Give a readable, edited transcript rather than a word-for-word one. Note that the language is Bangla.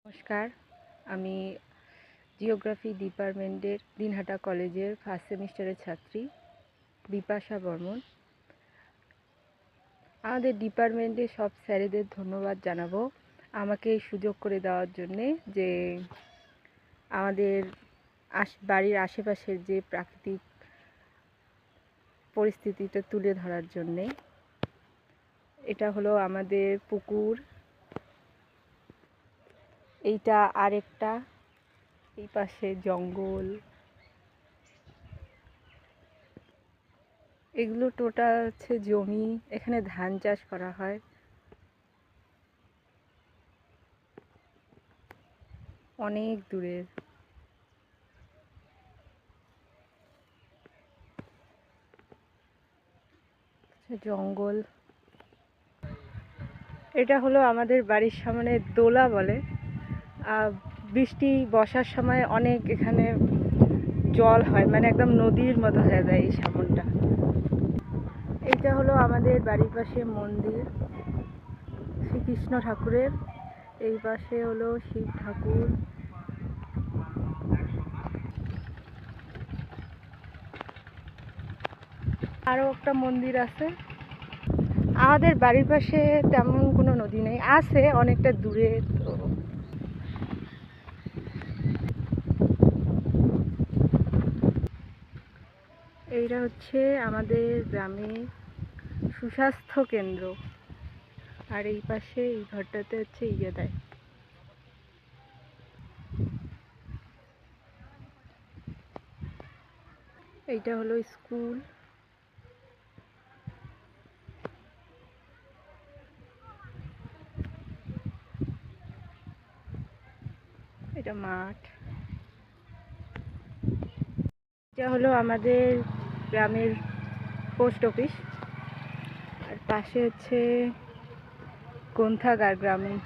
নমস্কার, আমি জিওগ্রাফি ডিপার্টমেন্টের দিনহাটা কলেজের ফার্স্ট সেমিস্টারের ছাত্রী বিপাশা বর্মন। আমাদের ডিপার্টমেন্টে সব স্যারেদের ধন্যবাদ জানাবো আমাকে এই সুযোগ করে দেওয়ার জন্যে, যে আমাদের বাড়ির আশেপাশের যে প্রাকৃতিক পরিস্থিতিটা তুলে ধরার জন্যে। এটা হলো আমাদের পুকুর, এইটা আরেকটা, এই পাশে জঙ্গল। এগুলো টোটাল হচ্ছে জমি, এখানে ধান চাষ করা হয়। অনেক দূরের জঙ্গল। এটা হলো আমাদের বাড়ির সামনে দোলা বলে। বৃষ্টি বর্ষার সময় অনেক এখানে জল হয়, মানে একদম নদীর মতো হয়ে যায় এই সামনটা। এইটা হলো আমাদের বাড়ির পাশে মন্দির শ্রীকৃষ্ণ ঠাকুরের, এই পাশে হলো শিব ঠাকুর। আরও একটা মন্দির আছে। আমাদের বাড়ির পাশে তেমন কোনো নদী নেই, আছে অনেকটা দূরে। তো এইটা হচ্ছে আমাদের গ্রামে সুস্বাস্থ্য কেন্দ্র, আর এই পাশে এই ঘরটাতে হচ্ছে দেয়। এইটা হলো স্কুল। এটা মাঠ। এটা হলো আমাদের গ্রামের পোস্ট অফিস, আর পাশে হচ্ছে গ্রন্থাগার গ্রামীণ।